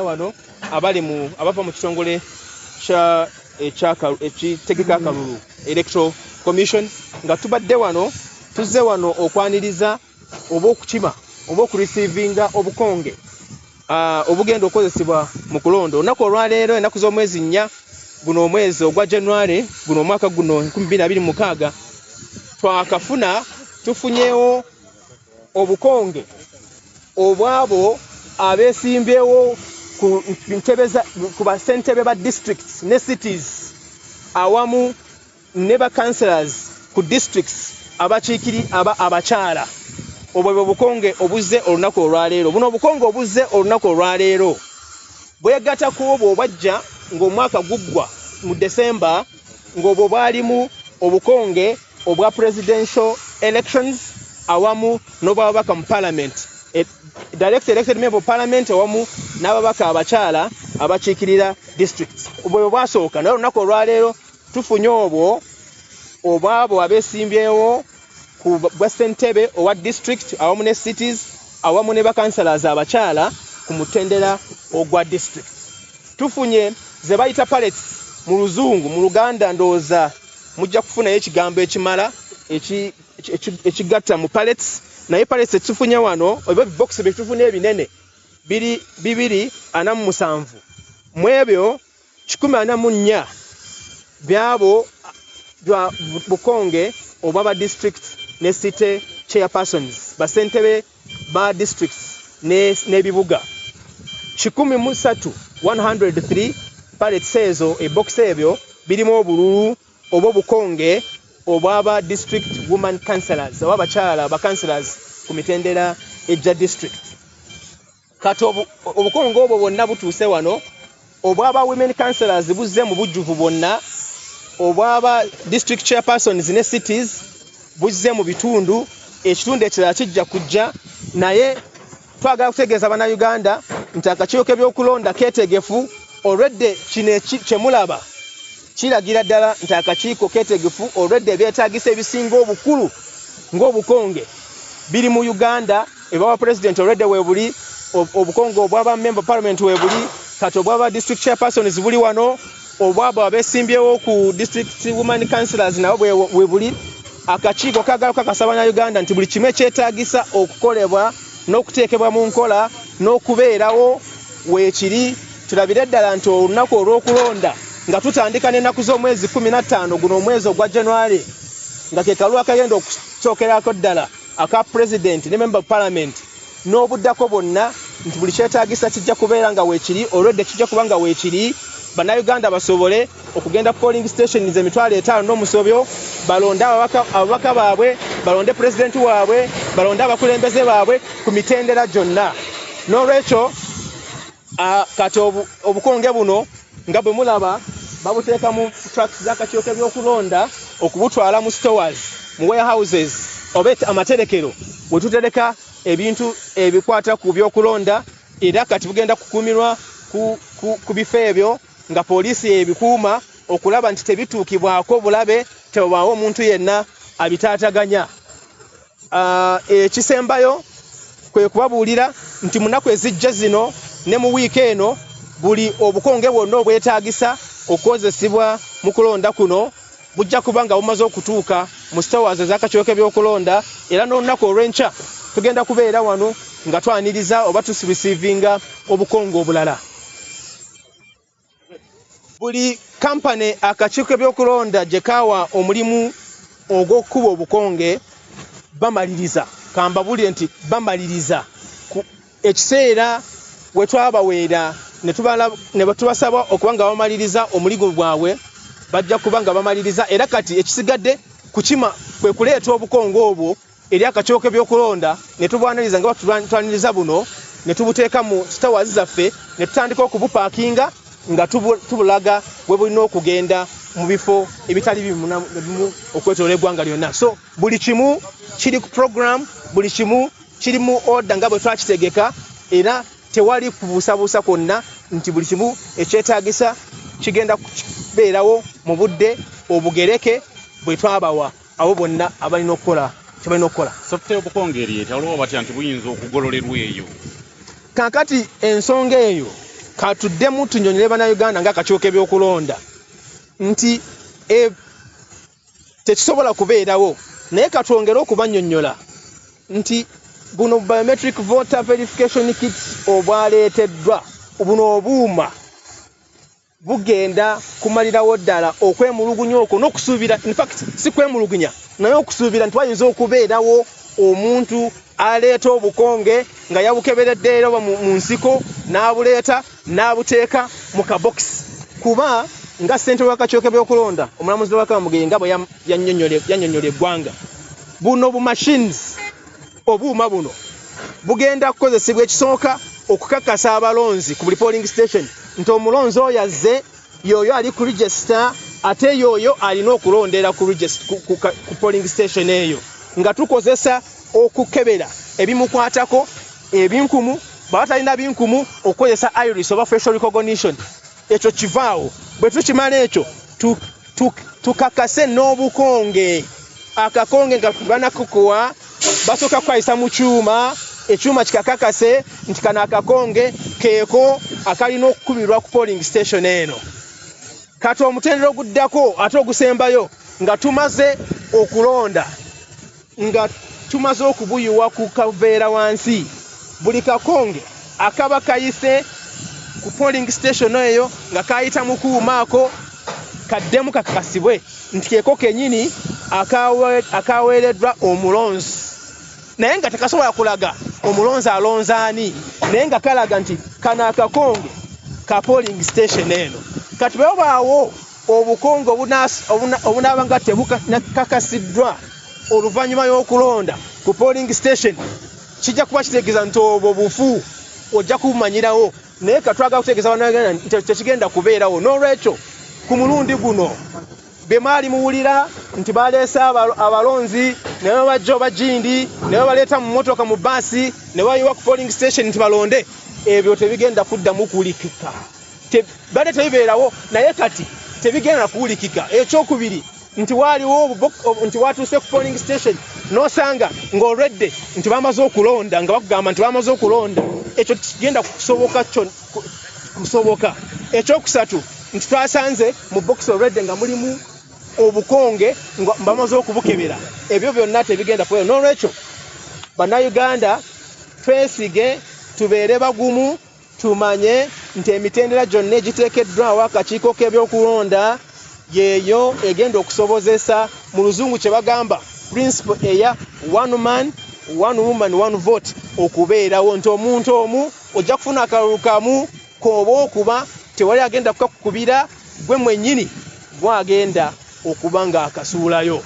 wano abava mu kitongole ekitegeka akalulu Electoral Commission nga tubadde wano tuzze wano okwaniriza oba okukima oba okurisiivinga obukonge obugenda okozesebwa mu kulonda. Olunaku olwaleero ennaku z'omwezi 4 guno omwezi ogwa January guno omwaka guno 2026 twakafuna tufunyeewo obukonge obwabo abeesimbyewo ku basentebe ba districts ne cities awamu ne ba councillors ku districts abakiikiri abakyala. Obwo bwe bukonge obuzze olunaku olwaleero. Buno obukonge obuzze olunaku olwaleero bwegatta ku obwo obwajja ng'omwaka guggwa mu December ng'obwo bwalimu obukonge obwa presidential elections awamu n'obwababaka mu parliament, direct elected member of parliament awamu n'ababaka abakyala abakiikirira districts. Obwo bwasooka naye olunaku olwaleero tufunye obwabo abeesimbyewo ku bwesentebe owa district awamu ne cities awamu ne bakansalazi abakyala ku mutendera ogwa district. Tufunye ze bayita pallets mu luzungu, mu Luganda ndowooza mujja kufunayo ekigambo ekimala ekigatta mu pallets. Naye pallets etufunye wano oba box betufunye ebinene biri 247 mu ebyo 144 byabo bya bukonge obwa district ne city chairpersons basentebe ba districts n'ebibuga 103 pallets ezo ebox ebyo birimu obululu oba obukonge obwaba district woman councillors oba abakyala ba councillors ku mitendera ejja district. Kati obukonge obwo bwonna butuuse wano obwaba women councillors buzze mu bujjuvu bwonna, obwaba district chairpersons ne cities buzze mu bitundu, ekitundu ekirala kijja kujja. Naye twagala kutegeeza bannayuganda nti akakiiko k'ebyokulonda keetegefu olwedde kino kyemulaba kiragira ddala nti akakiiko keetegefu olwedde ebyetaagisa ebisinga obukulu ng'obukonge biri mu Uganda. Ebwa president olwedde weebuli, obukonge obwaba member parliament weebuli, kati obwaba district chairpersons buli wano, obwaba abeesimbyewo ku district women councillors nabo weebuli. Akakiiko kagala kakasa bannayuganda nti buli kimu ekyetaagisa okukolebwa n'okuteekebwa mu nkola n'okubeerawo weekiri. Tulabire ddala nti olunaku olw'okulonda nga tutandika n'ennaku z'omwezi 15 guno omwezi ogwa January nga ke kalulu akagenda okusookerako ddala aka president ne member of parliament n'obuddako bwonna nti buli kyetaagisa kijja kubeera nga weekiri. Olwedde kijja kuba nga weekiri bannayuganda basobole okugenda polling stations emitwalo 5 n'omusobyo balonde ababaka baabwe, balonde president waabwe, balonde abakulembeze baabwe ku mitendera gyonna. N'olwekyo kati obukonge buno nga bwe mulaba babuteeka mu trucks z'akakiiko k'ebyokulonda okubutwala mu stores, mu warehouses oba amaterekero we tutereka ebintu ebikwata ku byokulonda. Era kati bugenda kukuumirwa ku bifo ebyo nga poliisi ebikuuma okulaba nti tebituukibwako bulabe, tewabaawo omuntu yenna abitaataganya. Ekisembayo kwe kubabuulira nti mu nnaku ezijja zino ne mu wiiki eno buli obukonge bwonna obwetaagisa okukozesebwa mu kulonda kuno bujja kuba nga bumaze okutuuka mu stores ez'akakiiko k'ebyokulonda. Era n'olunaku olw'enkya tugenda kubeera wano nga twaniriza oba tusirisiivinga obukonge obulala. Buli kampani akakiiko k'ebyokulonda gye kaawa omulimu ogw'okukuba obukonge bamaliriza, kambabulire nti bamaliriza ekiseera we twabaweera ne tubasaba okuba nga bamaliriza omuligo gwabwe bajja kuba nga bamaliriza. Era kati ekisigadde kukima kwe kuleeta obukonge obwo eri akakiiko k'ebyokulonda ne tubwaniriza nga batwaniriza buno ne tubuteeka mu stores zaffe ne tutandika okubupaakinga nga tubulaga bwe bulina okugenda mu bifo ebitali bimu okwetoola eggwanga lyonna. So buli kimu kiri ku program, buli kimu kiri mu order nga bwe twakitegeka, era tewali kubuusabuusa kwonna nti buli kimu ekyetaagisa kigenda kubeerawo mu budde obugereke bwe twabawa abo bonna abalina okukola kyebalina okukola. Software obukonge eryeta olwo batya nti buyinza okugololerwa eyo. Kaakati ensonga eyo katuddemu tunyonyole bannayuganda ng'akatyoke by'okulonda nti tekisobola kubeerawo naye katwongere okubannyonnyola nti buno biometric voter verification kit obwaleeteddwa buno obuuma bugenda kumalirawo ddala okwemulugunya okwo n'okusuubira in fact si kwemulugunya naye okusuubira nti wayinza okubeerawo omuntu aleeta obukonge nga yabukeberedde era mu nsiko n'abuleeta n'abuteeka mu kabokisi kuba nga ssentebe w'akatyoke by'okulonda omulamuzi w'Akamuge nga bwe yannyonnyola eggwanga buno bu machines obuuma buno bugenda kukozesebwa ekisooka okukakasa abalonzi ku buli polling station nti omulonzi oyo azze yoyo ali ku register ate yoyo alina okulondera ku polling station eyo nga tukozesa okukebera ebimukwatako ebinkumu batalina binkumu okukozesa iris oba facial recognition ekyo kivaawo bwe tukimala ekyo tukakase n'obukonge akakonge nga banakukuwa basooka kwayisa mu kyuma ekyuma kikakakase nti kano akakonge keeko akalina okukubirwa ku polling station eno kati omutendera oguddako ate ogusembayo nga tumaze okulonda nga tumaze okubuyiwa ku kaveera wansi buli kakonge akaba kayise ku polling station eyo nga kayita mu kuuma ako kaddemu kakakasibwe nti keeko kennyini akaweereddwa omulonzi naye nga tekasobola kulaga omulonzi alonza ani naye nga kalaga nti kano akakonge ka polling station eno kati bwebaawo obukonge obunaaba nga tebukakasiddwa oluvannyuma y'okulonda ku polling station kijja kuba kitegeeza nti obwo bufu ojja kubumanyirawo naye katwaga kutegeeza bannayuganda nti tekigenda kubeerawo n'olwekyo ku mulundi guno bye mwali muwulira nti baleese abalonzi ne bajja obagindi ne baleeta mu mmotoka mu baasi ne bayiwa ku polling station nti balonde ebyo tebigenda kuddamu kuwulikika bade tebibeerawo naye kati tebigenda kuwulikika ekyokubiri nti waaliwo nti watuuse ku polling station n'osanga ng'olwedde nti bamaze okulonda nga bakugamba nti bamaze okulonda ekyo kigenda kusoboka ekyokusatu nti twasanze mu bokisi olwedde nga mulimu obukonge nga bamaze okubukebera ebyo byonna tebigenda kubeera n'olwekyo bannayuganda twesige tubeere bagumu tumanye nti emitendera gyonna egiteekeddwawo akakiiko k'ebyokulonda yeeyo egenda okusobozesa mu luzungu kye bagamba principle eya one man one woman one vote okubeerawo nti omuntu omu ojja kufuna akalulu kamu k'oba okuba tewali agenda kukakukubira gwe mwennyini gwagenda okuba nga akasuulayo.